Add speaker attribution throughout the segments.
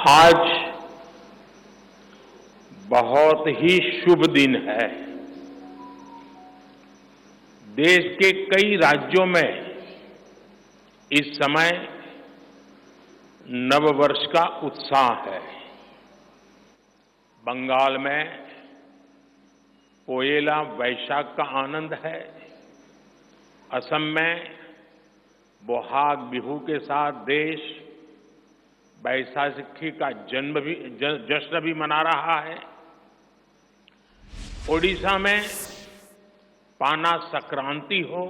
Speaker 1: आज बहुत ही शुभ दिन है। देश के कई राज्यों में इस समय नववर्ष का उत्साह है। बंगाल में पोयला वैशाख का आनंद है। असम में बोहाग बिहू के साथ देश बैसाखी का जश्न भी मना रहा है। ओडिशा में पाना संक्रांति हो,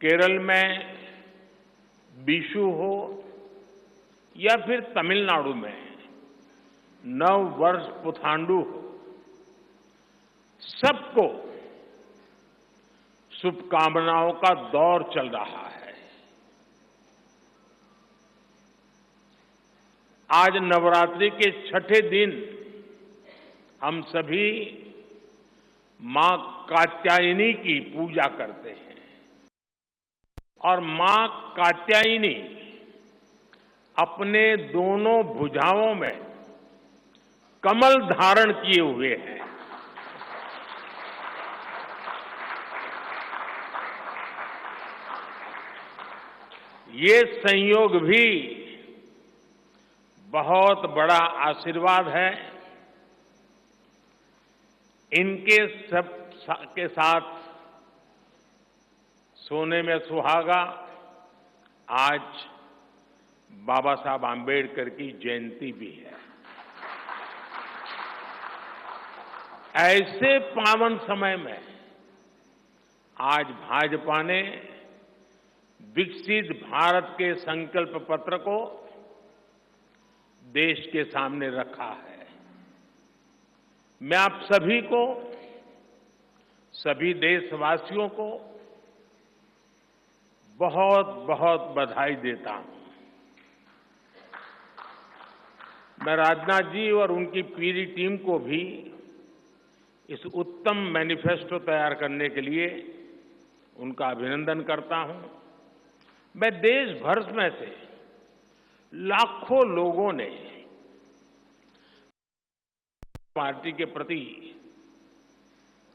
Speaker 1: केरल में बिशु हो या फिर तमिलनाडु में नव वर्ष पुथांडु हो, सबको शुभकामनाओं का दौर चल रहा है। आज नवरात्रि के छठे दिन हम सभी मां कात्यायनी की पूजा करते हैं और मां कात्यायनी अपने दोनों भुजाओं में कमल धारण किए हुए हैं। ये संयोग भी बहुत बड़ा आशीर्वाद है। इनके सब के साथ सोने में सुहागा आज बाबा साहब आंबेडकर की जयंती भी है। ऐसे पावन समय में आज भाजपा ने विकसित भारत के संकल्प पत्र को देश के सामने रखा है। मैं आप सभी को, सभी देशवासियों को बहुत बहुत बधाई देता हूं। मैं राजनाथ जी और उनकी पूरी टीम को भी इस उत्तम मैनिफेस्टो तैयार करने के लिए उनका अभिनंदन करता हूं। मैं देश भर में से लाखों लोगों ने पार्टी के प्रति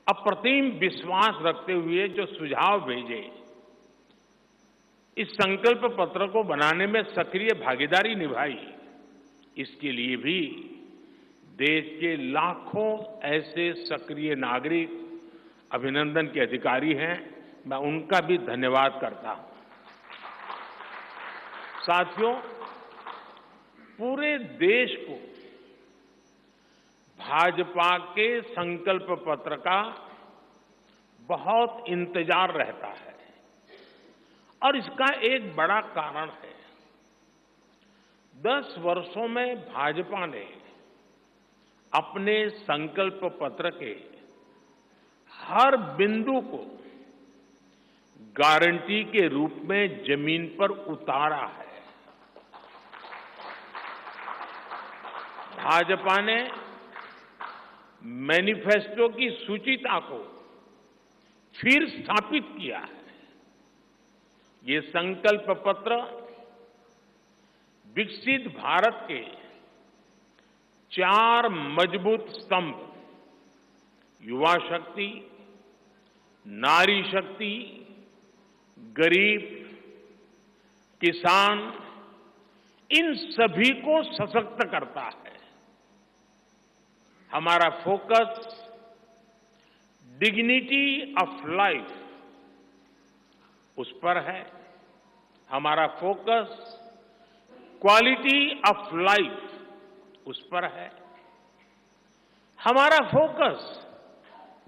Speaker 1: अप्रतिम विश्वास रखते हुए जो सुझाव भेजे, इस संकल्प पत्र को बनाने में सक्रिय भागीदारी निभाई, इसके लिए भी देश के लाखों ऐसे सक्रिय नागरिक अभिनंदन के अधिकारी हैं। मैं उनका भी धन्यवाद करता हूं। साथियों, पूरे देश को भाजपा के संकल्प पत्र का बहुत इंतजार रहता है और इसका एक बड़ा कारण है। 10 वर्षों में भाजपा ने अपने संकल्प पत्र के हर बिंदु को गारंटी के रूप में जमीन पर उतारा है। भाजपा ने मैनिफेस्टो की सूचिता को फिर स्थापित किया है। ये संकल्प पत्र विकसित भारत के 4 मजबूत स्तंभ, युवा शक्ति, नारी शक्ति, गरीब, किसान, इन सभी को सशक्त करता है। हमारा फोकस डिग्निटी ऑफ लाइफ उस पर है। हमारा फोकस क्वालिटी ऑफ लाइफ उस पर है। हमारा फोकस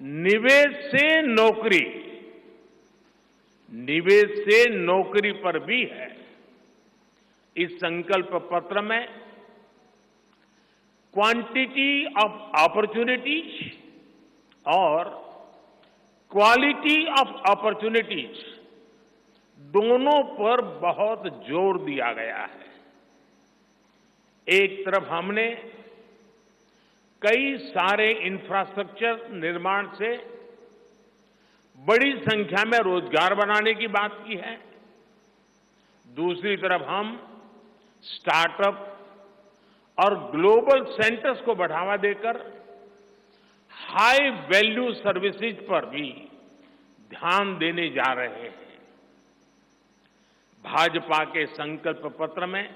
Speaker 1: निवेश से नौकरी, निवेश से नौकरी पर भी है। इस संकल्प पत्र में क्वांटिटी ऑफ अपॉर्चुनिटीज और क्वालिटी ऑफ अपॉर्चुनिटीज दोनों पर बहुत जोर दिया गया है। एक तरफ हमने कई सारे इंफ्रास्ट्रक्चर निर्माण से बड़ी संख्या में रोजगार बनाने की बात की है। दूसरी तरफ हम स्टार्टअप, और ग्लोबल सेंटर्स को बढ़ावा देकर हाई वैल्यू सर्विसेज पर भी ध्यान देने जा रहे हैं। भाजपा के संकल्प पत्र में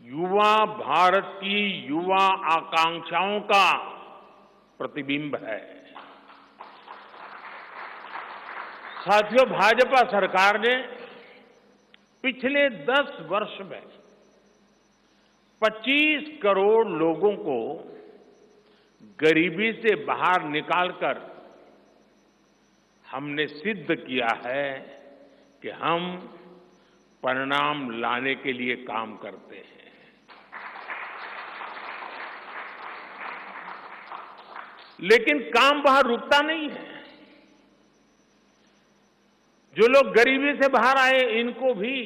Speaker 1: युवा भारत की युवा आकांक्षाओं का प्रतिबिंब है। साथियों, भाजपा सरकार ने पिछले 10 वर्ष में 25 करोड़ लोगों को गरीबी से बाहर निकालकर हमने सिद्ध किया है कि हम परिणाम लाने के लिए काम करते हैं। लेकिन काम वहां रुकता नहीं है। जो लोग गरीबी से बाहर आए, इनको भी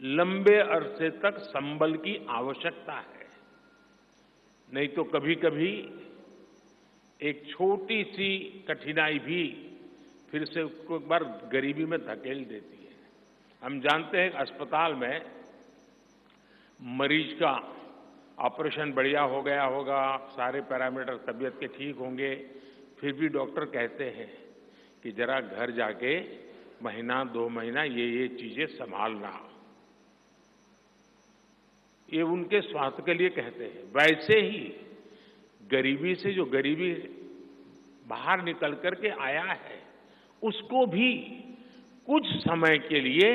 Speaker 1: लंबे अरसे तक संबल की आवश्यकता है। नहीं तो कभी कभी एक छोटी सी कठिनाई भी फिर से उसको एक बार गरीबी में धकेल देती है। हम जानते हैं अस्पताल में मरीज का ऑपरेशन बढ़िया हो गया होगा, सारे पैरामीटर तबीयत के ठीक होंगे, फिर भी डॉक्टर कहते हैं कि जरा घर जाके महीना 2 महीना ये चीजें संभालना। ये उनके स्वास्थ्य के लिए कहते हैं। वैसे ही गरीबी से जो गरीबी बाहर निकल करके आया है, उसको भी कुछ समय के लिए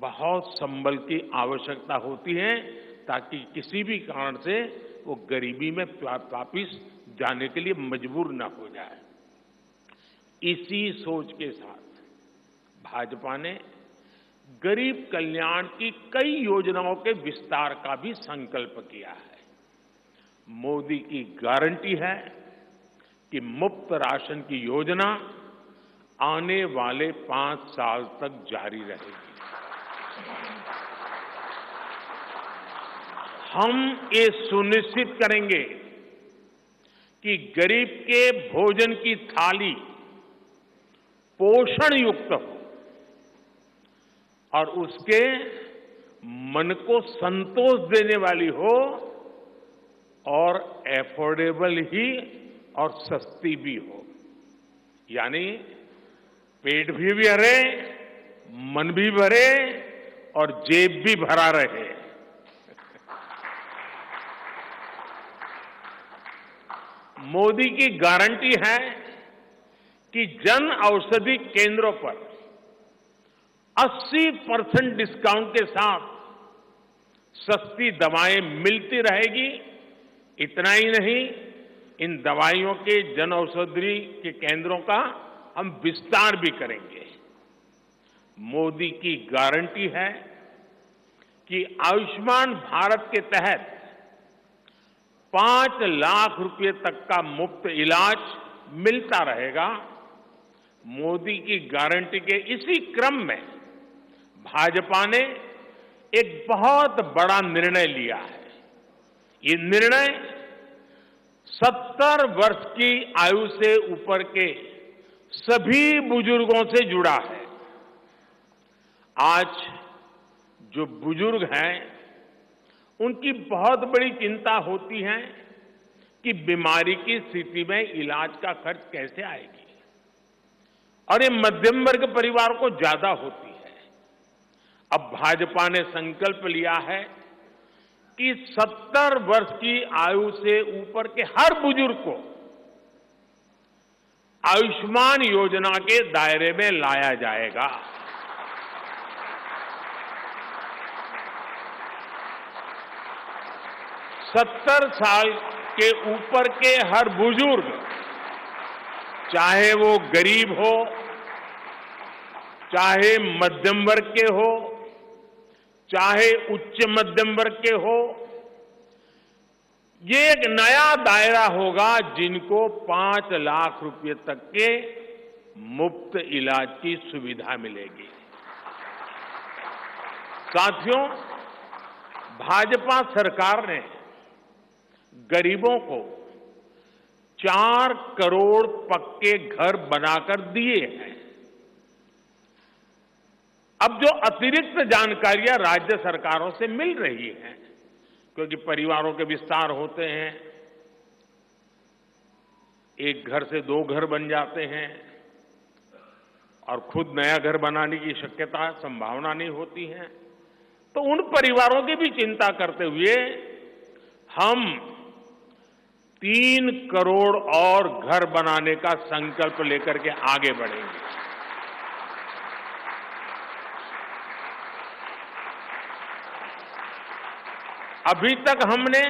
Speaker 1: बहुत संबल की आवश्यकता होती है, ताकि किसी भी कारण से वो गरीबी में वापिस जाने के लिए मजबूर न हो जाए। इसी सोच के साथ भाजपा ने गरीब कल्याण की कई योजनाओं के विस्तार का भी संकल्प किया है। मोदी की गारंटी है कि मुफ्त राशन की योजना आने वाले 5 साल तक जारी रहेगी। हम ये सुनिश्चित करेंगे कि गरीब के भोजन की थाली पोषण युक्त हो और उसके मन को संतोष देने वाली हो, और एफोर्डेबल ही और सस्ती भी हो। यानी पेट भी भरे, मन भी भरे और जेब भी भरा रहे। मोदी की गारंटी है कि जन औषधि केंद्रों पर 80% डिस्काउंट के साथ सस्ती दवाएं मिलती रहेगी। इतना ही नहीं, इन दवाइयों के जन औषधि के केंद्रों का हम विस्तार भी करेंगे। मोदी की गारंटी है कि आयुष्मान भारत के तहत 5 लाख रुपए तक का मुफ्त इलाज मिलता रहेगा। मोदी की गारंटी के इसी क्रम में भाजपा ने एक बहुत बड़ा निर्णय लिया है। ये निर्णय 70 वर्ष की आयु से ऊपर के सभी बुजुर्गों से जुड़ा है। आज जो बुजुर्ग हैं, उनकी बहुत बड़ी चिंता होती है कि बीमारी की स्थिति में इलाज का खर्च कैसे आएगी, और ये मध्यम वर्ग परिवार को ज्यादा होती है। अब भाजपा ने संकल्प लिया है कि 70 वर्ष की आयु से ऊपर के हर बुजुर्ग को आयुष्मान योजना के दायरे में लाया जाएगा। 70 साल के ऊपर के हर बुजुर्ग, चाहे वो गरीब हो, चाहे मध्यम वर्ग के हो, चाहे उच्च मध्यम वर्ग के हो, ये एक नया दायरा होगा जिनको 5 लाख रुपए तक के मुफ्त इलाज की सुविधा मिलेगी। साथियों, भाजपा सरकार ने गरीबों को 4 करोड़ पक्के घर बनाकर दिए हैं। अब जो अतिरिक्त जानकारियां राज्य सरकारों से मिल रही हैं, क्योंकि परिवारों के विस्तार होते हैं, एक घर से 2 घर बन जाते हैं और खुद नया घर बनाने की शक्यता, संभावना नहीं होती है। तो उन परिवारों की भी चिंता करते हुए हम 3 करोड़ और घर बनाने का संकल्प लेकर के आगे बढ़ेंगे। अभी तक हमने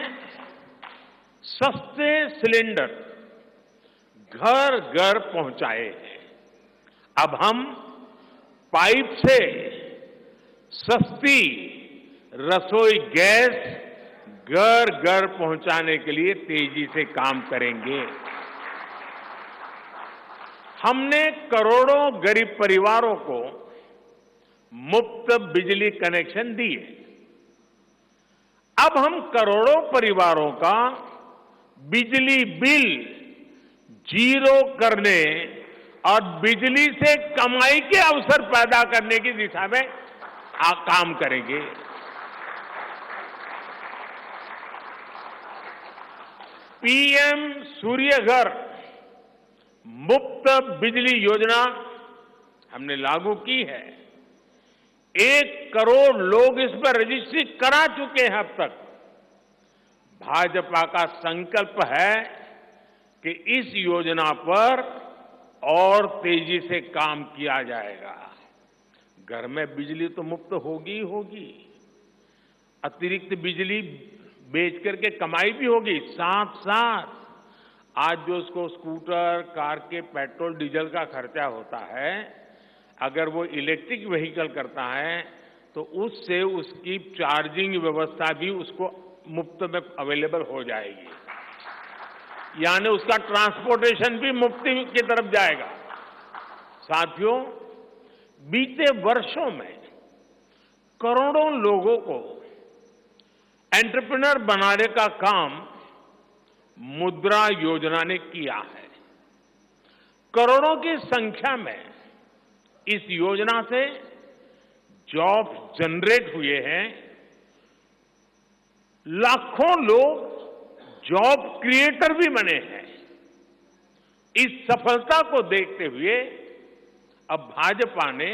Speaker 1: सस्ते सिलेंडर घर घर पहुंचाए हैं। अब हम पाइप से सस्ती रसोई गैस घर घर पहुंचाने के लिए तेजी से काम करेंगे। हमने करोड़ों गरीब परिवारों को मुफ्त बिजली कनेक्शन दिए। अब हम करोड़ों परिवारों का बिजली बिल 0 करने और बिजली से कमाई के अवसर पैदा करने की दिशा में काम करेंगे। पीएम सूर्य घर मुफ्त बिजली योजना हमने लागू की है। 1 करोड़ लोग इस पर रजिस्ट्री करा चुके हैं अब तक। भाजपा का संकल्प है कि इस योजना पर और तेजी से काम किया जाएगा। घर में बिजली तो मुफ्त होगी ही होगी, अतिरिक्त बिजली बेच करके कमाई भी होगी। साथ साथ आज जो उसको स्कूटर, कार के पेट्रोल डीजल का खर्चा होता है, अगर वो इलेक्ट्रिक व्हीकल करता है तो उससे उसकी चार्जिंग व्यवस्था भी उसको मुफ्त में अवेलेबल हो जाएगी, यानी उसका ट्रांसपोर्टेशन भी मुफ्ती की तरफ जाएगा। साथियों, बीते वर्षों में करोड़ों लोगों को एंटरप्रेन्योर बनाने का काम मुद्रा योजना ने किया है। करोड़ों की संख्या में इस योजना से जॉब जनरेट हुए हैं। लाखों लोग जॉब क्रिएटर भी बने हैं। इस सफलता को देखते हुए अब भाजपा ने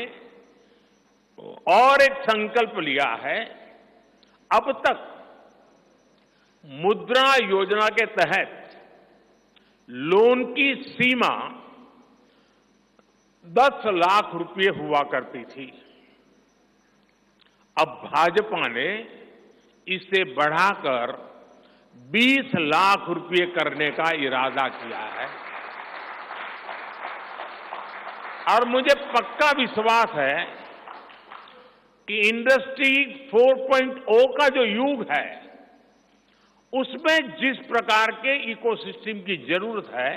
Speaker 1: और एक संकल्प लिया है। अब तक मुद्रा योजना के तहत लोन की सीमा 10 लाख रुपए हुआ करती थी। अब भाजपा ने इसे बढ़ाकर 20 लाख रुपए करने का इरादा किया है और मुझे पक्का विश्वास है कि इंडस्ट्री 4.0 का जो युग है, उसमें जिस प्रकार के इकोसिस्टम की जरूरत है,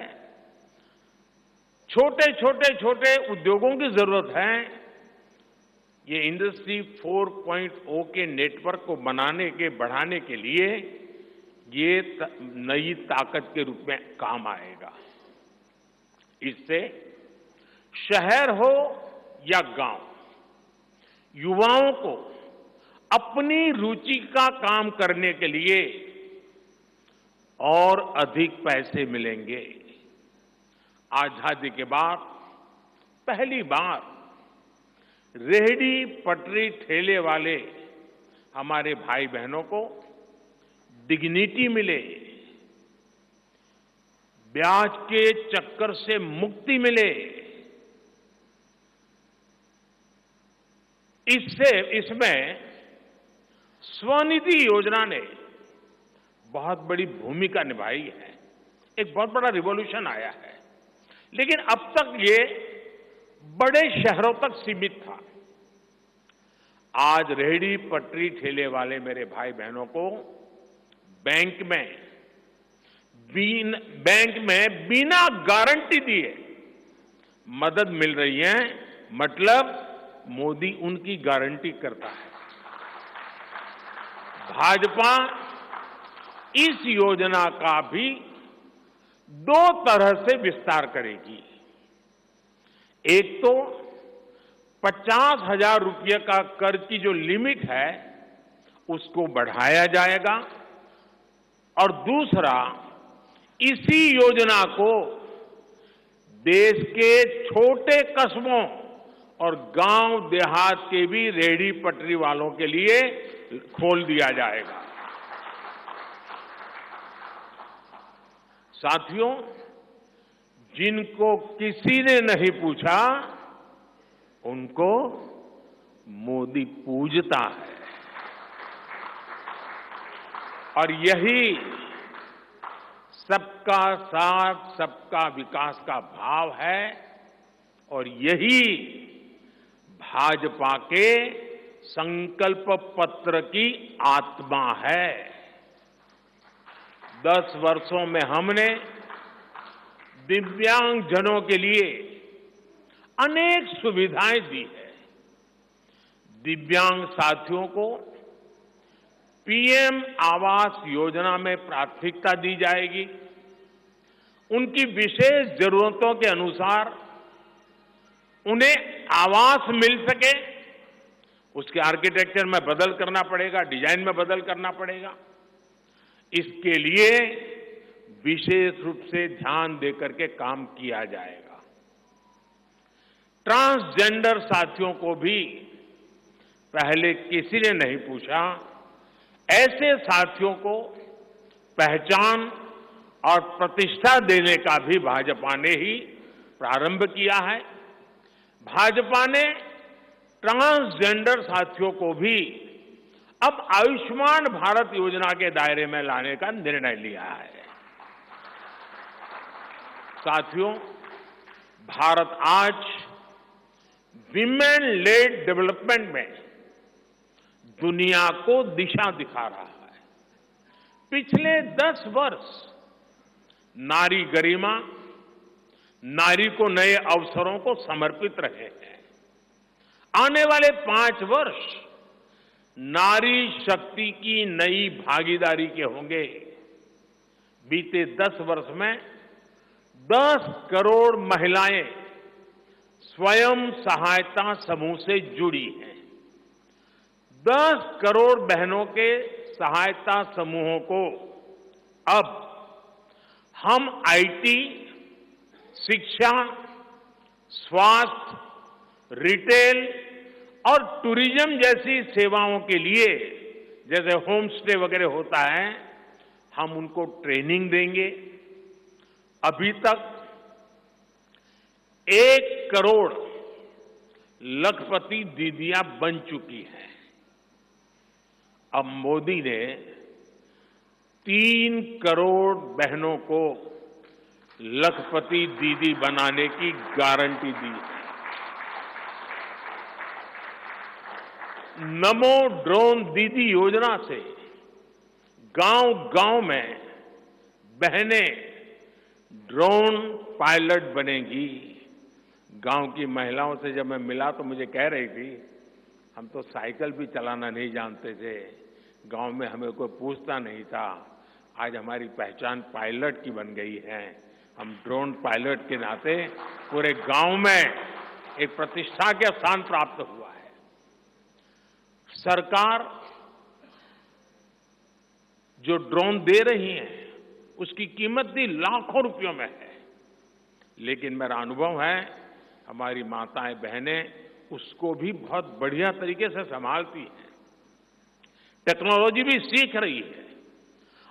Speaker 1: छोटे उद्योगों की जरूरत है, ये इंडस्ट्री 4.0 के नेटवर्क को बढ़ाने के लिए ये नई ताकत के रूप में काम आएगा। इससे शहर हो या गांव, युवाओं को अपनी रुचि का काम करने के लिए और अधिक पैसे मिलेंगे। आजादी के बाद पहली बार रेहड़ी पटरी ठेले वाले हमारे भाई बहनों को डिग्निटी मिले, ब्याज के चक्कर से मुक्ति मिले। इसमें स्वनिधि योजना ने बहुत बड़ी भूमिका निभाई है। एक बहुत बड़ा रिवॉल्यूशन आया है, लेकिन अब तक ये बड़े शहरों तक सीमित था। आज रेहड़ी पटरी ठेले वाले मेरे भाई बहनों को बैंक में बिना गारंटी दिए मदद मिल रही है। मतलब मोदी उनकी गारंटी करता है। भाजपा इस योजना का भी 2 तरह से विस्तार करेगी। एक तो 50,000 रुपये का कर्ज की जो लिमिट है उसको बढ़ाया जाएगा और दूसरा, इसी योजना को देश के छोटे कस्बों और गांव देहात के भी रेहड़ी पटरी वालों के लिए खोल दिया जाएगा। साथियों, जिनको किसी ने नहीं पूछा, उनको मोदी पूजता है। और यही सबका साथ सबका विकास का भाव है और यही भाजपा के संकल्प पत्र की आत्मा है। 10 वर्षों में हमने दिव्यांगजनों के लिए अनेक सुविधाएं दी है। दिव्यांग साथियों को पीएम आवास योजना में प्राथमिकता दी जाएगी। उनकी विशेष जरूरतों के अनुसार उन्हें आवास मिल सके, उसके आर्किटेक्चर में बदल करना पड़ेगा, डिजाइन में बदल करना पड़ेगा। इसके लिए विशेष रूप से ध्यान देकर के काम किया जाएगा। ट्रांसजेंडर साथियों को भी पहले किसी ने नहीं पूछा, ऐसे साथियों को पहचान और प्रतिष्ठा देने का भी भाजपा ने ही प्रारंभ किया है। भाजपा ने ट्रांसजेंडर साथियों को भी अब आयुष्मान भारत योजना के दायरे में लाने का निर्णय लिया है। साथियों, भारत आज विमेन लेड डेवलपमेंट में दुनिया को दिशा दिखा रहा है। पिछले 10 वर्ष नारी गरिमा, नारी को नए अवसरों को समर्पित रहे हैं। आने वाले 5 वर्ष नारी शक्ति की नई भागीदारी के होंगे। बीते 10 वर्ष में 10 करोड़ महिलाएं स्वयं सहायता समूह से जुड़ी हैं। 10 करोड़ बहनों के सहायता समूहों को अब हम आईटी, शिक्षा, स्वास्थ्य, रिटेल और टूरिज्म जैसी सेवाओं के लिए, जैसे होम स्टे वगैरह होता है, हम उनको ट्रेनिंग देंगे। अभी तक 1 करोड़ लखपति दीदियां बन चुकी हैं। अब मोदी ने 3 करोड़ बहनों को लखपति दीदी बनाने की गारंटी दी है। नमो ड्रोन दीदी योजना से गांव-गांव में बहनें ड्रोन पायलट बनेंगी। गांव की महिलाओं से जब मैं मिला तो मुझे कह रही थी, हम तो साइकिल भी चलाना नहीं जानते थे, गांव में हमें कोई पूछता नहीं था, आज हमारी पहचान पायलट की बन गई है। हम ड्रोन पायलट के नाते पूरे गांव में एक प्रतिष्ठा के स्थान प्राप्त हुआ है। सरकार जो ड्रोन दे रही है उसकी कीमत भी लाखों रुपयों में है, लेकिन मेरा अनुभव है हमारी माताएं बहनें उसको भी बहुत बढ़िया तरीके से संभालती हैं। टेक्नोलॉजी भी सीख रही है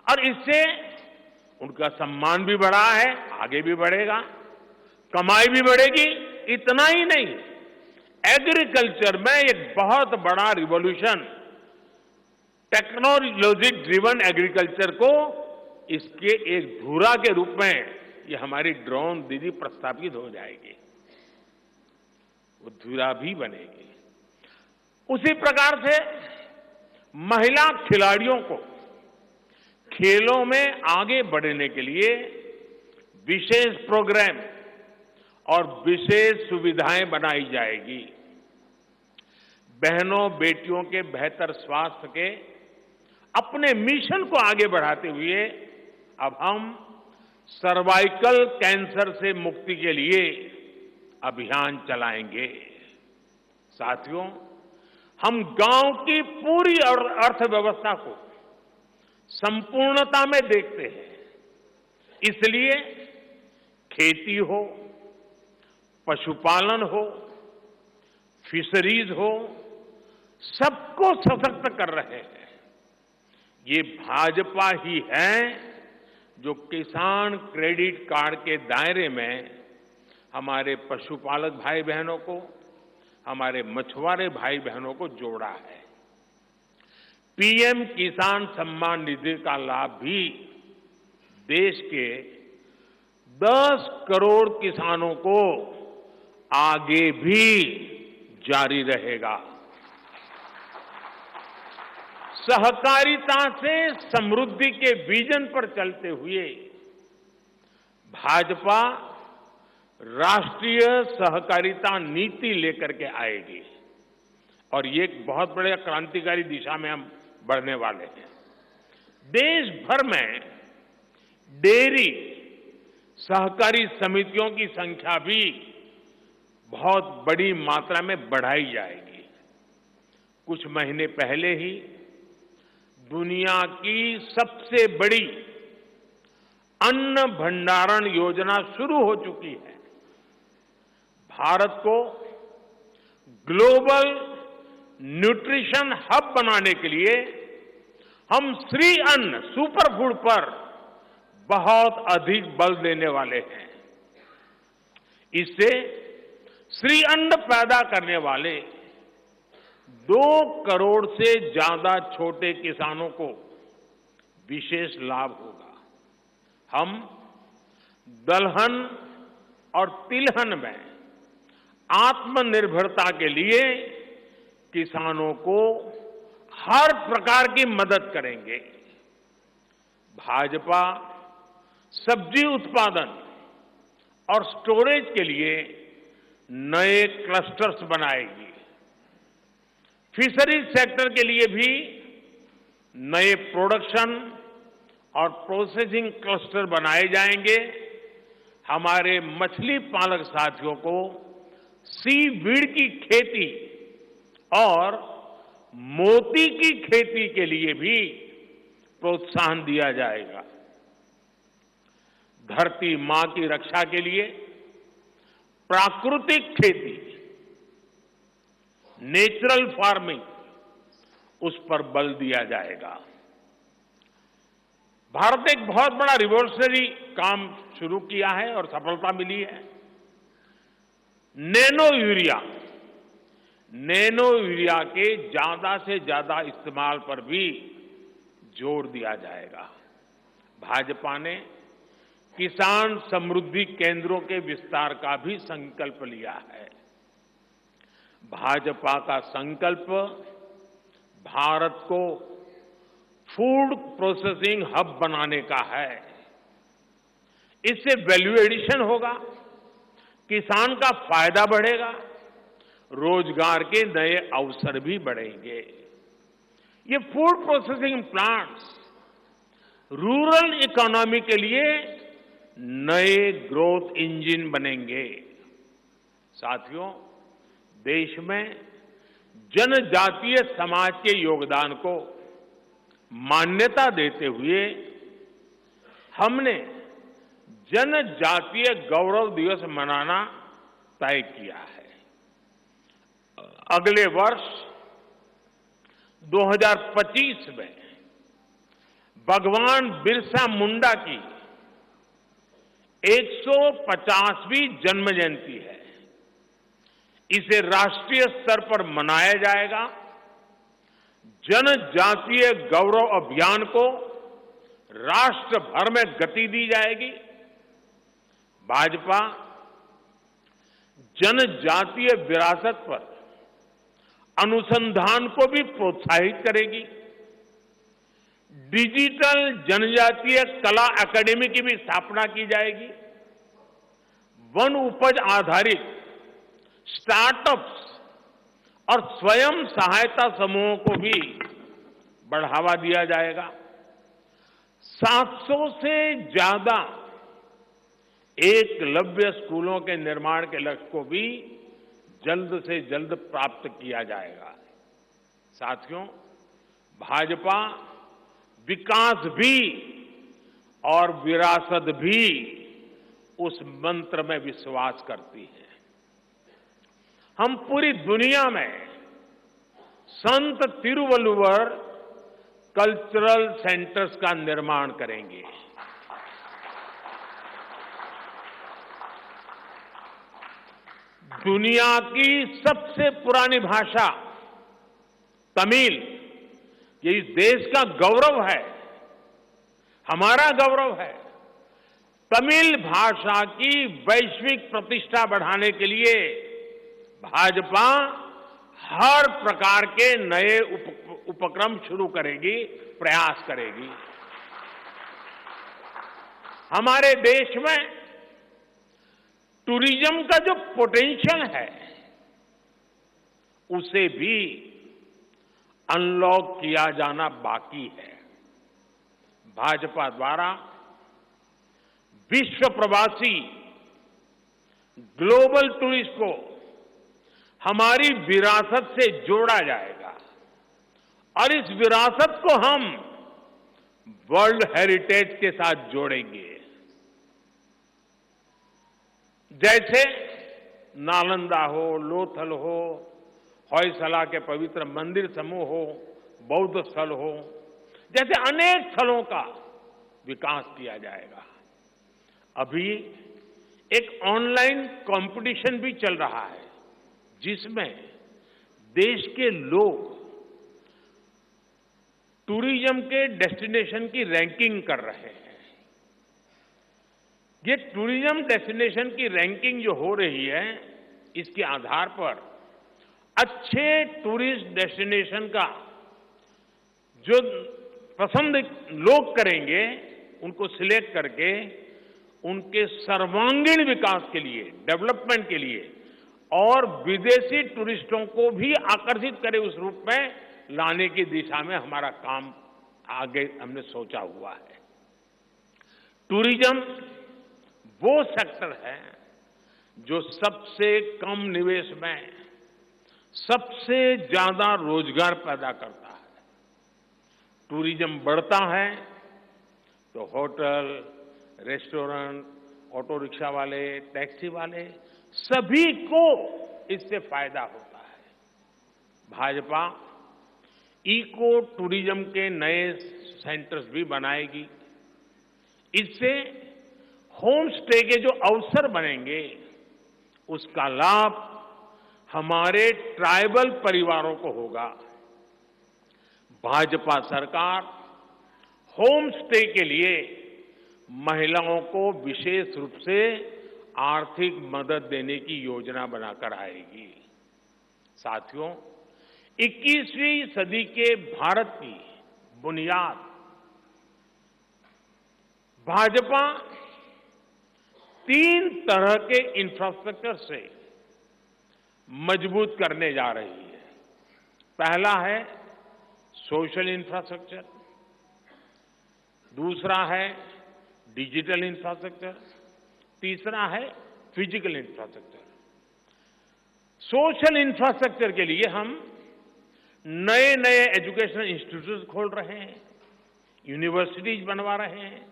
Speaker 1: और इससे उनका सम्मान भी बढ़ा है, आगे भी बढ़ेगा, कमाई भी बढ़ेगी। इतना ही नहीं, एग्रीकल्चर में एक बहुत बड़ा रिवॉल्यूशन, टेक्नोलॉजी ड्रिवन एग्रीकल्चर को इसके एक धुरा के रूप में ये हमारी ड्रोन दीदी प्रस्थापित हो जाएगी, वो धुरा भी बनेगी। उसी प्रकार से महिला खिलाड़ियों को खेलों में आगे बढ़ने के लिए विशेष प्रोग्राम और विशेष सुविधाएं बनाई जाएगी। बहनों बेटियों के बेहतर स्वास्थ्य के अपने मिशन को आगे बढ़ाते हुए अब हम सर्वाइकल कैंसर से मुक्ति के लिए अभियान चलाएंगे। साथियों, हम गांव की पूरी अर्थव्यवस्था को संपूर्णता में देखते हैं। इसलिए खेती हो, पशुपालन हो, फिशरीज हो, सबको सशक्त कर रहे हैं। ये भाजपा ही है जो किसान क्रेडिट कार्ड के दायरे में हमारे पशुपालक भाई बहनों को, हमारे मछुआरे भाई बहनों को जोड़ा है। पीएम किसान सम्मान निधि का लाभ भी देश के 10 करोड़ किसानों को आगे भी जारी रहेगा। सहकारिता से समृद्धि के विजन पर चलते हुए भाजपा राष्ट्रीय सहकारिता नीति लेकर के आएगी और ये एक बहुत बड़े क्रांतिकारी दिशा में हम बढ़ने वाले हैं। देश भर में डेयरी सहकारी समितियों की संख्या भी बहुत बड़ी मात्रा में बढ़ाई जाएगी। कुछ महीने पहले ही दुनिया की सबसे बड़ी अन्न भंडारण योजना शुरू हो चुकी है। भारत को ग्लोबल न्यूट्रिशन हब बनाने के लिए हम श्री अन्न सुपर फूड पर बहुत अधिक बल देने वाले हैं। इससे श्री अन्न पैदा करने वाले 2 करोड़ से ज्यादा छोटे किसानों को विशेष लाभ होगा। हम दलहन और तिलहन में आत्मनिर्भरता के लिए किसानों को हर प्रकार की मदद करेंगे। भाजपा सब्जी उत्पादन और स्टोरेज के लिए नए क्लस्टर्स बनाएगी। फिशरीज सेक्टर के लिए भी नए प्रोडक्शन और प्रोसेसिंग क्लस्टर बनाए जाएंगे। हमारे मछली पालक साथियों को सीवीड की खेती और मोती की खेती के लिए भी प्रोत्साहन दिया जाएगा। धरती मां की रक्षा के लिए प्राकृतिक खेती, नेचुरल फार्मिंग, उस पर बल दिया जाएगा। भारत ने एक बहुत बड़ा रिवॉल्यूशनरी काम शुरू किया है और सफलता मिली है। नैनो यूरिया के ज्यादा से ज्यादा इस्तेमाल पर भी जोर दिया जाएगा। भाजपा ने किसान समृद्धि केंद्रों के विस्तार का भी संकल्प लिया है। भाजपा का संकल्प भारत को फूड प्रोसेसिंग हब बनाने का है। इससे वैल्यू एडिशन होगा, किसान का फायदा बढ़ेगा, रोजगार के नए अवसर भी बढ़ेंगे। ये food processing plants rural economy के लिए नए ग्रोथ इंजन बनेंगे। साथियों, देश में जनजातीय समाज के योगदान को मान्यता देते हुए हमने जनजातीय गौरव दिवस मनाना तय किया है। अगले वर्ष 2025 में भगवान बिरसा मुंडा की 150वीं जन्म जयंती है। इसे राष्ट्रीय स्तर पर मनाया जाएगा। जनजातीय गौरव अभियान को राष्ट्र भर में गति दी जाएगी। भाजपा जनजातीय विरासत पर अनुसंधान को भी प्रोत्साहित करेगी। डिजिटल जनजातीय कला अकादमी की भी स्थापना की जाएगी। वन उपज आधारित स्टार्टअप्स और स्वयं सहायता समूहों को भी बढ़ावा दिया जाएगा। 700 से ज्यादा एकलव्य स्कूलों के निर्माण के लक्ष्य को भी जल्द से जल्द प्राप्त किया जाएगा। साथियों, भाजपा विकास भी और विरासत भी उस मंत्र में विश्वास करती है। हम पूरी दुनिया में संत तिरुवल्लुवर कल्चरल सेंटर्स का निर्माण करेंगे। दुनिया की सबसे पुरानी भाषा तमिल, ये इस देश का गौरव है, हमारा गौरव है। तमिल भाषा की वैश्विक प्रतिष्ठा बढ़ाने के लिए भाजपा हर प्रकार के नए उपक्रम शुरू करेगी, प्रयास करेगी। हमारे देश में टूरिज्म का जो पोटेंशियल है, उसे भी अनलॉक किया जाना बाकी है। भाजपा द्वारा विश्व प्रवासी ग्लोबल टूरिस्ट को हमारी विरासत से जोड़ा जाएगा और इस विरासत को हम वर्ल्ड हेरिटेज के साथ जोड़ेंगे। जैसे नालंदा हो, लोथल हो, होयसला के पवित्र मंदिर समूह हो, बौद्ध स्थल हो, जैसे अनेक स्थलों का विकास किया जाएगा। अभी एक ऑनलाइन कंपटीशन भी चल रहा है, जिसमें देश के लोग टूरिज्म के डेस्टिनेशन की रैंकिंग कर रहे हैं। ये टूरिज्म डेस्टिनेशन की रैंकिंग जो हो रही है, इसके आधार पर अच्छे टूरिस्ट डेस्टिनेशन का जो पसंद लोग करेंगे, उनको सिलेक्ट करके उनके सर्वांगीण विकास के लिए, डेवलपमेंट के लिए और विदेशी टूरिस्टों को भी आकर्षित करे उस रूप में लाने की दिशा में हमारा काम आगे हमने सोचा हुआ है। टूरिज्म वो सेक्टर है जो सबसे कम निवेश में सबसे ज्यादा रोजगार पैदा करता है। टूरिज्म बढ़ता है तो होटल, रेस्टोरेंट, ऑटो रिक्शा वाले, टैक्सी वाले सभी को इससे फायदा होता है। भाजपा इको टूरिज्म के नए सेंटर्स भी बनाएगी। इससे होम स्टे के जो अवसर बनेंगे, उसका लाभ हमारे ट्राइबल परिवारों को होगा। भाजपा सरकार होम स्टे के लिए महिलाओं को विशेष रूप से आर्थिक मदद देने की योजना बनाकर आएगी। साथियों, 21वीं सदी के भारत की बुनियाद भाजपा 3 तरह के इंफ्रास्ट्रक्चर से मजबूत करने जा रही है। पहला है सोशल इंफ्रास्ट्रक्चर, दूसरा है डिजिटल इंफ्रास्ट्रक्चर, तीसरा है फिजिकल इंफ्रास्ट्रक्चर। सोशल इंफ्रास्ट्रक्चर के लिए हम नए नए एजुकेशनल इंस्टीट्यूट खोल रहे हैं, यूनिवर्सिटीज बनवा रहे हैं,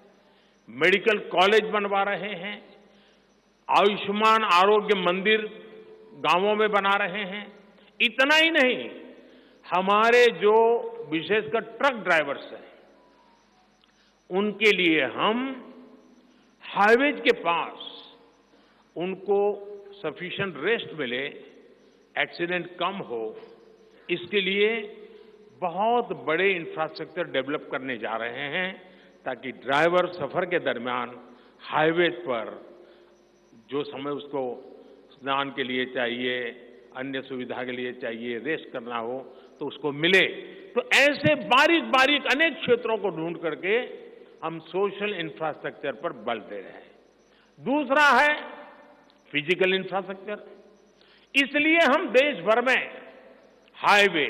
Speaker 1: मेडिकल कॉलेज बनवा रहे हैं, आयुष्मान आरोग्य मंदिर गांवों में बना रहे हैं। इतना ही नहीं, हमारे जो विशेषकर ट्रक ड्राइवर्स हैं, उनके लिए हम हाईवेज के पास उनको सफिशिएंट रेस्ट मिले, एक्सीडेंट कम हो, इसके लिए बहुत बड़े इंफ्रास्ट्रक्चर डेवलप करने जा रहे हैं, ताकि ड्राइवर सफर के दरमियान हाईवे पर जो समय उसको स्नान के लिए चाहिए, अन्य सुविधा के लिए चाहिए, रेस्ट करना हो, तो उसको मिले। तो ऐसे बारीक बारीक अनेक क्षेत्रों को ढूंढ करके हम सोशल इंफ्रास्ट्रक्चर पर बल दे रहे हैं। दूसरा है फिजिकल इंफ्रास्ट्रक्चर। इसलिए हम देश भर में हाईवे,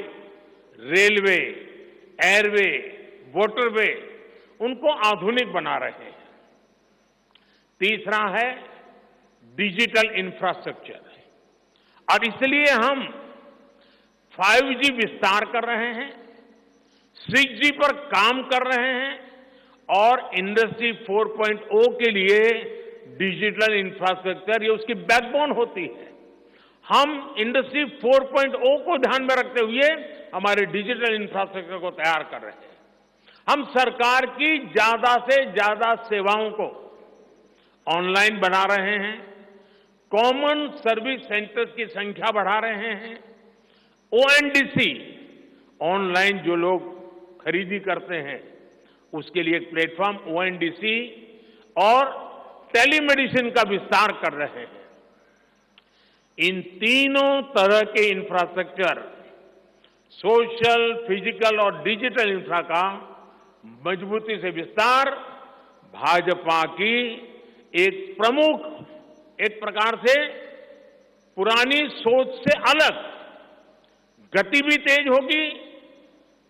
Speaker 1: रेलवे, एयरवे, वाटरवे उनको आधुनिक बना रहे हैं। तीसरा है डिजिटल इंफ्रास्ट्रक्चर, और इसलिए हम 5G विस्तार कर रहे हैं, 6G पर काम कर रहे हैं और इंडस्ट्री 4.0 के लिए डिजिटल इंफ्रास्ट्रक्चर ये उसकी बैकबोन होती है। हम इंडस्ट्री 4.0 को ध्यान में रखते हुए हमारे डिजिटल इंफ्रास्ट्रक्चर को तैयार कर रहे हैं। हम सरकार की ज्यादा से ज्यादा सेवाओं को ऑनलाइन बना रहे हैं, कॉमन सर्विस सेंटर्स की संख्या बढ़ा रहे हैं, ओएनडीसी ऑनलाइन जो लोग खरीदी करते हैं उसके लिए एक प्लेटफॉर्म ओएनडीसी और टेलीमेडिसिन का विस्तार कर रहे हैं। इन तीनों तरह के इंफ्रास्ट्रक्चर, सोशल, फिजिकल और डिजिटल इंफ्रा का मजबूती से विस्तार भाजपा की एक प्रमुख, एक प्रकार से पुरानी सोच से अलग, गति भी तेज होगी,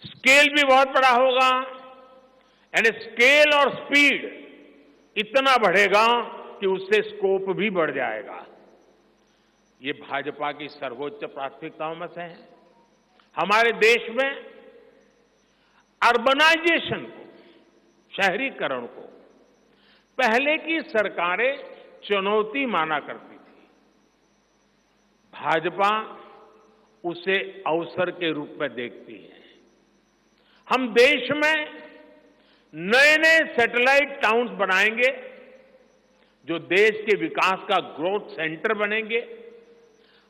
Speaker 1: स्केल भी बहुत बड़ा होगा, यानी स्केल और स्पीड इतना बढ़ेगा कि उससे स्कोप भी बढ़ जाएगा। ये भाजपा की सर्वोच्च प्राथमिकताओं में से है। हमारे देश में अर्बनाइजेशन को, शहरीकरण को पहले की सरकारें चुनौती माना करती थी। भाजपा उसे अवसर के रूप में देखती है। हम देश में नए नए सैटेलाइट टाउन्स बनाएंगे जो देश के विकास का ग्रोथ सेंटर बनेंगे,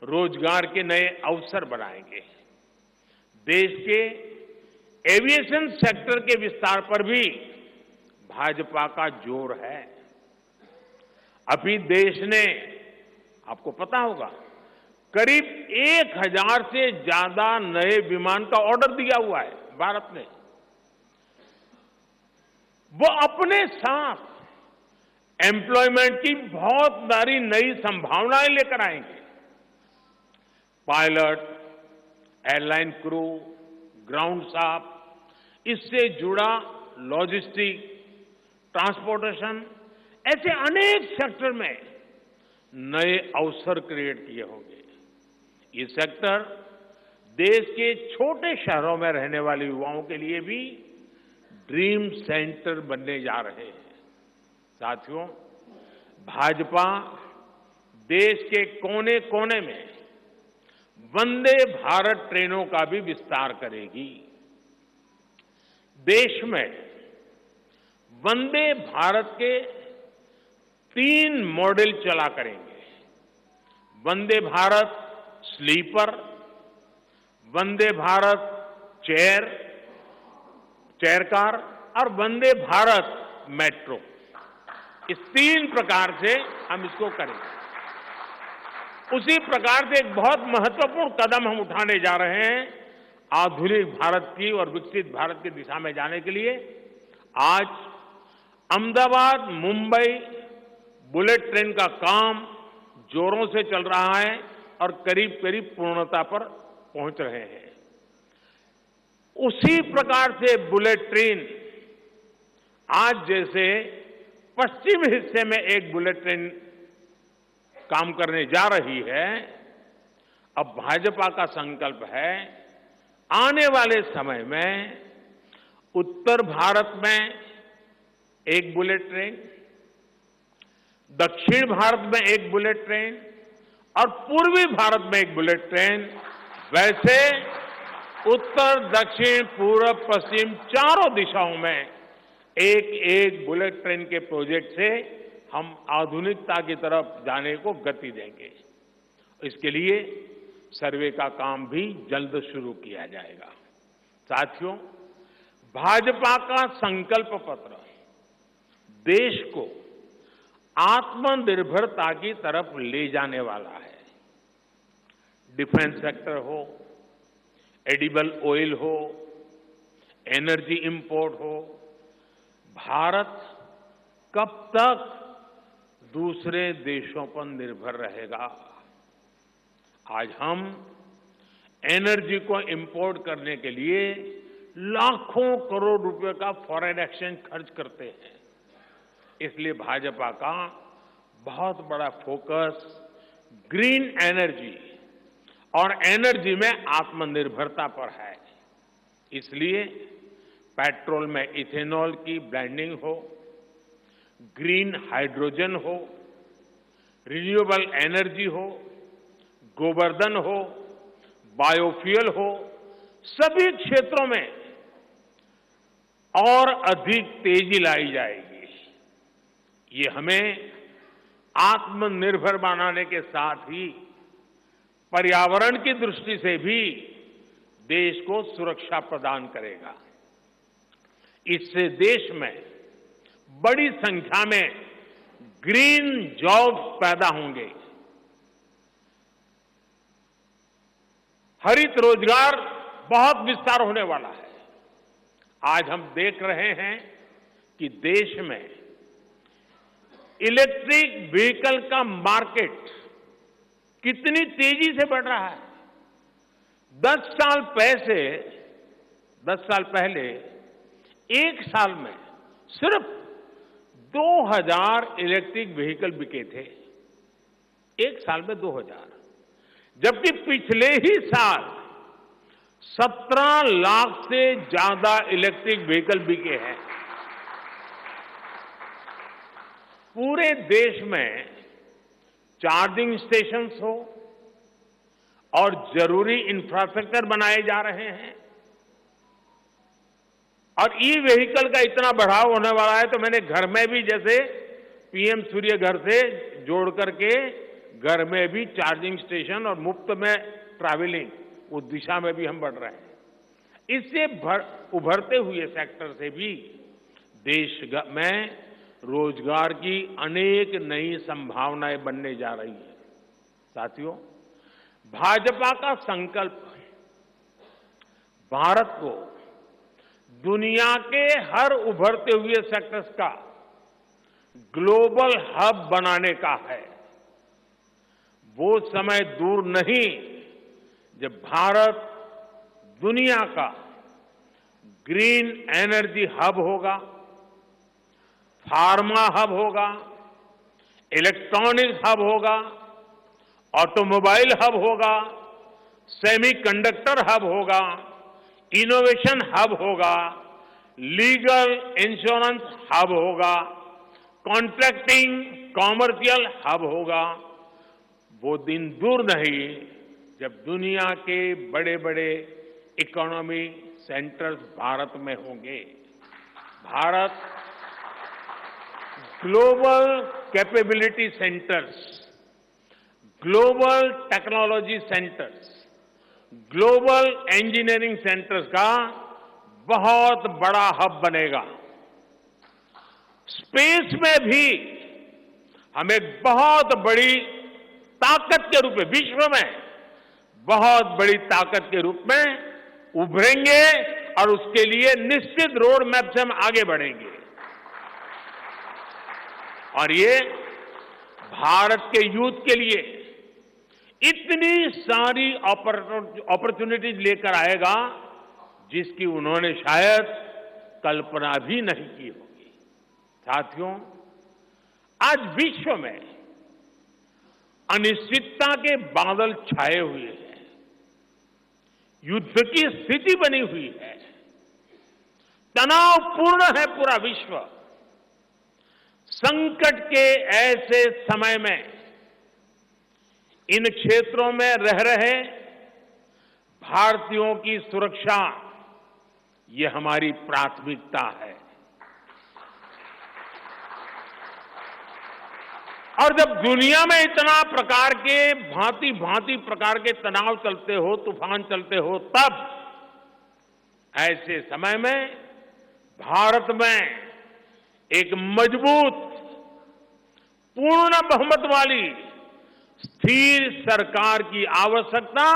Speaker 1: रोजगार के नए अवसर बनाएंगे। देश के एविएशन सेक्टर के विस्तार पर भी भाजपा का जोर है। अभी देश ने, आपको पता होगा, करीब 1000 से ज्यादा नए विमान का ऑर्डर दिया हुआ है भारत ने। वो अपने साथ एम्प्लॉयमेंट की बहुत सारी नई संभावनाएं लेकर आएंगे। Pilot, airline crew, ground staff, इससे जुड़ा लॉजिस्टिक, ट्रांसपोर्टेशन, ऐसे अनेक सेक्टर में नए अवसर क्रिएट किए होंगे। ये सेक्टर देश के छोटे शहरों में रहने वाले युवाओं के लिए भी ड्रीम सेंटर बनने जा रहे हैं। साथियों, भाजपा देश के कोने कोने में वंदे भारत ट्रेनों का भी विस्तार करेगी। देश में वंदे भारत के 3 मॉडल चला करेंगे। Vande Bharat sleeper, Vande Bharat chair car और वंदे भारत मेट्रो। इस 3 प्रकार से हम इसको करेंगे। उसी प्रकार से एक बहुत महत्वपूर्ण कदम हम उठाने जा रहे हैं आधुनिक भारत की और विकसित भारत की दिशा में जाने के लिए। आज अहमदाबाद मुंबई बुलेट ट्रेन का काम जोरों से चल रहा है और करीब करीब पूर्णता पर पहुंच रहे हैं। उसी प्रकार से बुलेट ट्रेन आज जैसे पश्चिम हिस्से में एक बुलेट ट्रेन काम करने जा रही है, अब भाजपा का संकल्प है आने वाले समय में उत्तर भारत में एक बुलेट ट्रेन, दक्षिण भारत में एक बुलेट ट्रेन और पूर्वी भारत में एक बुलेट ट्रेन, वैसे उत्तर, दक्षिण, पूर्व, पश्चिम चारों दिशाओं में एक एक बुलेट ट्रेन के प्रोजेक्ट से हम आधुनिकता की तरफ जाने को गति देंगे। इसके लिए सर्वे का काम भी जल्द शुरू किया जाएगा। साथियों, भाजपा का संकल्प पत्र देश को आत्मनिर्भरता की तरफ ले जाने वाला है। डिफेंस सेक्टर हो, एडिबल ऑयल हो, एनर्जी इंपोर्ट हो, भारत कब तक दूसरे देशों पर निर्भर रहेगा? आज हम एनर्जी को इंपोर्ट करने के लिए लाखों करोड़ रुपए का फॉरेन एक्सचेंज खर्च करते हैं। इसलिए भाजपा का बहुत बड़ा फोकस ग्रीन एनर्जी और एनर्जी में आत्मनिर्भरता पर है। इसलिए पेट्रोल में इथेनॉल की ब्लेंडिंग हो, ग्रीन हाइड्रोजन हो, रिन्यूएबल एनर्जी हो, गोवर्धन हो, बायोफ्यूल हो, सभी क्षेत्रों में और अधिक तेजी लाई जाएगी। ये हमें आत्मनिर्भर बनाने के साथ ही पर्यावरण की दृष्टि से भी देश को सुरक्षा प्रदान करेगा। इससे देश में बड़ी संख्या में ग्रीन जॉब्स पैदा होंगे, हरित रोजगार बहुत विस्तार होने वाला है। आज हम देख रहे हैं कि देश में इलेक्ट्रिक व्हीकल का मार्केट कितनी तेजी से बढ़ रहा है। 10 साल पहले एक साल में सिर्फ 2000 इलेक्ट्रिक व्हीकल बिके थे। एक साल में 2000, जबकि पिछले ही साल 17 लाख से ज्यादा इलेक्ट्रिक व्हीकल बिके हैं। पूरे देश में चार्जिंग स्टेशंस हो और जरूरी इंफ्रास्ट्रक्चर बनाए जा रहे हैं और ई व्हीकल का इतना बढ़ाव होने वाला है, तो मैंने घर में भी जैसे पीएम सूर्य घर से जोड़ करके घर में भी चार्जिंग स्टेशन और मुफ्त में ट्रैवलिंग, उस दिशा में भी हम बढ़ रहे हैं। इससे उभरते हुए सेक्टर से भी देश में रोजगार की अनेक नई संभावनाएं बनने जा रही है। साथियों, भाजपा का संकल्प भारत को दुनिया के हर उभरते हुए सेक्टर्स का ग्लोबल हब बनाने का है। वो समय दूर नहीं जब भारत दुनिया का ग्रीन एनर्जी हब होगा, फार्मा हब होगा, इलेक्ट्रॉनिक्स हब होगा, ऑटोमोबाइल हब होगा, सेमीकंडक्टर हब होगा, इनोवेशन हब होगा, लीगल इंश्योरेंस हब होगा, कॉन्ट्रैक्टिंग कॉमर्शियल हब होगा। वो दिन दूर नहीं जब दुनिया के बड़े बड़े इकोनॉमी सेंटर्स भारत में होंगे। Bharat global capability centres, global technology centres, global engineering centres का बहुत बड़ा हब बनेगा। स्पेस में भी हम एक बहुत बड़ी ताकत के रूप में, विश्व में बहुत बड़ी ताकत के रूप में उभरेंगे और उसके लिए निश्चित रोड मैप से हम आगे बढ़ेंगे। और ये भारत के यूथ के लिए इतनी सारी अपॉर्चुनिटीज लेकर आएगा जिसकी उन्होंने शायद कल्पना भी नहीं की होगी। साथियों, आज विश्व में अनिश्चितता के बादल छाए हुए हैं, युद्ध की स्थिति बनी हुई है, तनावपूर्ण है पूरा विश्व। संकट के ऐसे समय में इन क्षेत्रों में रह रहे भारतीयों की सुरक्षा, ये हमारी प्राथमिकता है। और जब दुनिया में इतना प्रकार के भांति भांति प्रकार के तनाव चलते हो, तूफान चलते हो, तब ऐसे समय में भारत में एक मजबूत, पूर्ण बहुमत वाली स्थिर सरकार की आवश्यकता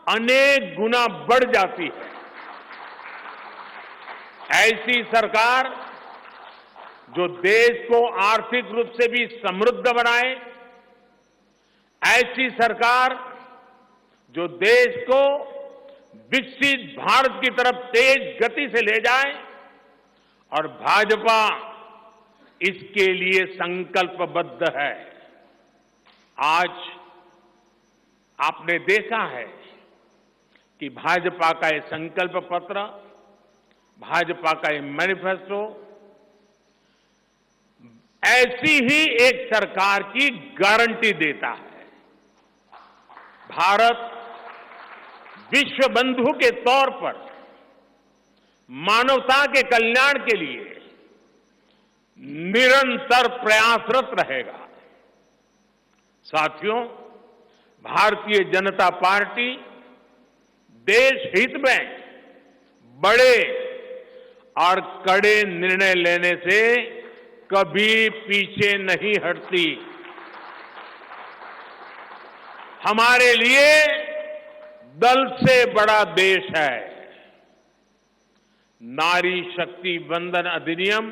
Speaker 1: अनेक गुना बढ़ जाती है। ऐसी सरकार जो देश को आर्थिक रूप से भी समृद्ध बनाए, ऐसी सरकार जो देश को विकसित भारत की तरफ तेज गति से ले जाए, और भाजपा इसके लिए संकल्पबद्ध है। आज आपने देखा है कि भाजपा का ये संकल्प पत्र भाजपा का ये मैनिफेस्टो ऐसी ही एक सरकार की गारंटी देता है। भारत विश्व बंधु के तौर पर मानवता के कल्याण के लिए निरंतर प्रयासरत रहेगा। साथियों, भारतीय जनता पार्टी देश हित में बड़े और कड़े निर्णय लेने से कभी पीछे नहीं हटती। हमारे लिए दल से बड़ा देश है। नारी शक्ति वंदन अधिनियम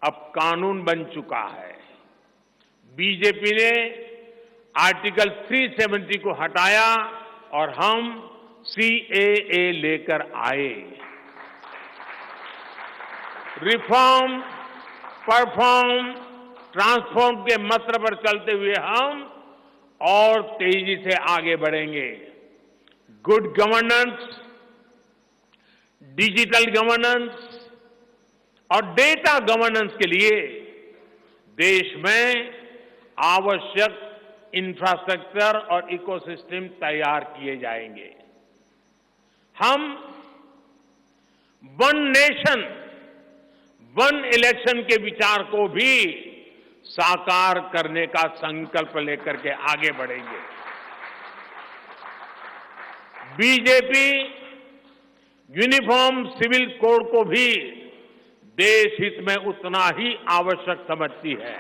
Speaker 1: अब कानून बन चुका है। बीजेपी ने आर्टिकल 370 को हटाया और हम सीएए लेकर आए। रिफॉर्म, परफॉर्म, ट्रांसफॉर्म के मंत्र पर चलते हुए हम और तेजी से आगे बढ़ेंगे। गुड गवर्नेंस, डिजिटल गवर्नेंस और डेटा गवर्नेंस के लिए देश में आवश्यक इंफ्रास्ट्रक्चर और इकोसिस्टम तैयार किए जाएंगे। हम वन नेशन, वन इलेक्शन के विचार को भी साकार करने का संकल्प लेकर के आगे बढ़ेंगे। बीजेपी यूनिफॉर्म सिविल कोड को भी देश हित में उतना ही आवश्यक समझती है।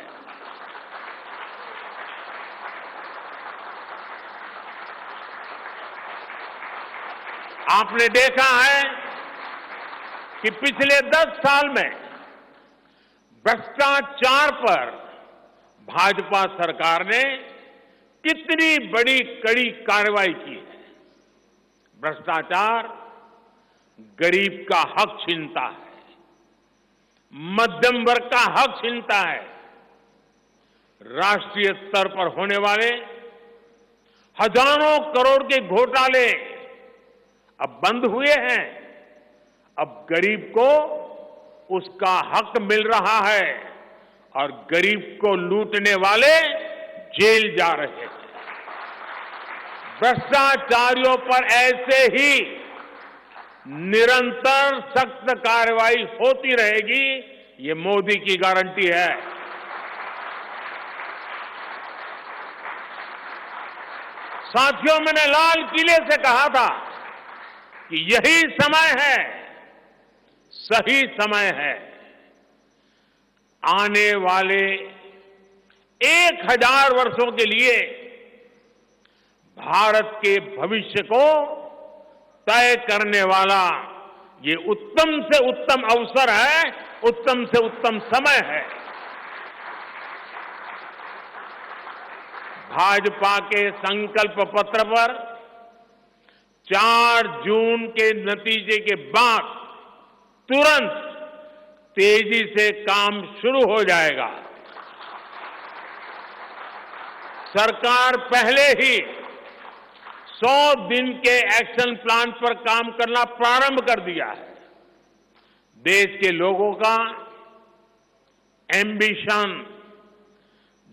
Speaker 1: आपने देखा है कि पिछले 10 साल में भ्रष्टाचार पर भाजपा सरकार ने कितनी बड़ी कड़ी कार्रवाई की है। भ्रष्टाचार गरीब का हक छीनता है, मध्यम वर्ग का हक छीनता है। राष्ट्रीय स्तर पर होने वाले हजारों करोड़ के घोटाले अब बंद हुए हैं। अब गरीब को उसका हक मिल रहा है और गरीब को लूटने वाले जेल जा रहे हैं। भ्रष्टाचारियों पर ऐसे ही निरंतर सख्त कार्रवाई होती रहेगी, ये मोदी की गारंटी है। साथियों, मैंने लाल किले से कहा था कि यही समय है, सही समय है। आने वाले 1000 वर्षों के लिए भारत के भविष्य को तय करने वाला ये उत्तम से उत्तम अवसर है, उत्तम से उत्तम समय है। भाजपा के संकल्प पत्र पर 4 जून के नतीजे के बाद तुरंत तेजी से काम शुरू हो जाएगा। सरकार पहले ही 100 दिन के एक्शन प्लान पर काम करना प्रारंभ कर दिया है। देश के लोगों का एम्बिशन,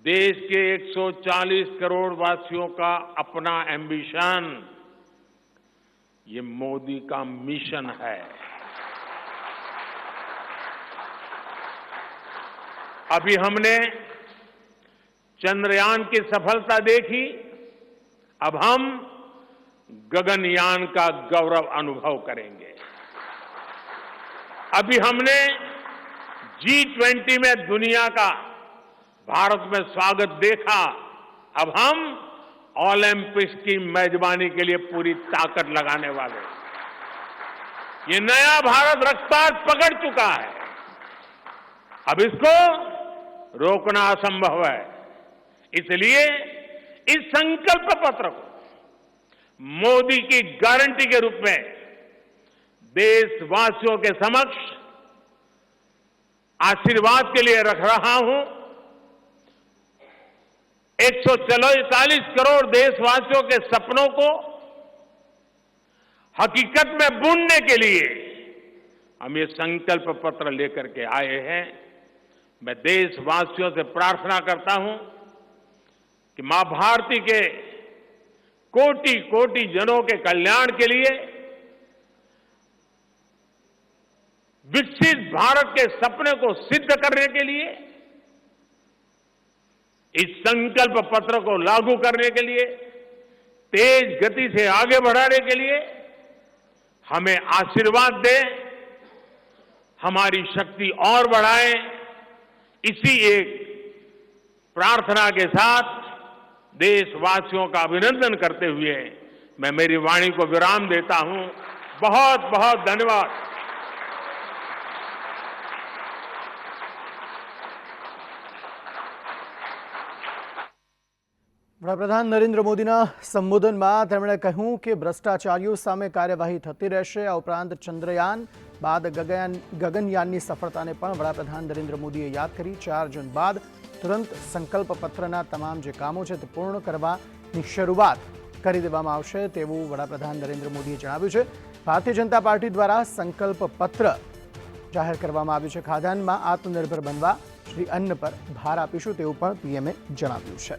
Speaker 1: देश के 140 करोड़ वासियों का अपना एम्बिशन, ये मोदी का मिशन है। अभी हमने चंद्रयान की सफलता देखी, अब हम गगनयान का गौरव अनुभव करेंगे। अभी हमने G20 में दुनिया का भारत में स्वागत देखा, अब हम ओलंपिक्स की मेजबानी के लिए पूरी ताकत लगाने वाले। ये नया भारत रफ्तार पकड़ चुका है, अब इसको रोकना असंभव है। इसलिए इस संकल्प पत्र को मोदी की गारंटी के रूप में देशवासियों के समक्ष आशीर्वाद के लिए रख रहा हूं। 144 करोड़ देशवासियों के सपनों को हकीकत में बुनने के लिए हम ये संकल्प पत्र लेकर के आए हैं। मैं देशवासियों से प्रार्थना करता हूं कि मां भारती के कोटि कोटि जनों के कल्याण के लिए, विकसित भारत के सपने को सिद्ध करने के लिए, इस संकल्प पत्र को लागू करने के लिए, तेज गति से आगे बढ़ाने के लिए हमें आशीर्वाद दें, हमारी शक्ति और बढ़ाएं। इसी एक प्रार्थना के साथ देशवासियों का अभिनंदन करते हुए मैं मेरी वाणी को विराम देता हूं। बहुत बहुत धन्यवाद।
Speaker 2: વડાપ્રધાન નરેન્દ્ર મોદીના સંબોધનમાં તેમણે કહ્યું કે ભ્રષ્ટાચારીઓ સામે કાર્યવાહી થતી રહેશે। આ ઉપરાંત ચંદ્રયાન બાદ ગગનયાનની સફળતાને પણ વડાપ્રધાન નરેન્દ્ર મોદીએ યાદ કરી। 4 જૂન બાદ तुरंत संकल्प पत्रना तमाम जे कामों छे ते पूर्ण करवानी शरूआत करी देवामां आवशे तेवुं वडाप्रधान नरेंद्र मोदीए जणाव्युं छे। भारतीय जनता पार्टी द्वारा संकल्प पत्र जाहेर करवामां आव्युं छे। खाद्यान्नमां आत्मनिर्भर बनवा श्री अन्न पर भार आपीशुं तेवुं पण पीएमए जणाव्युं छे।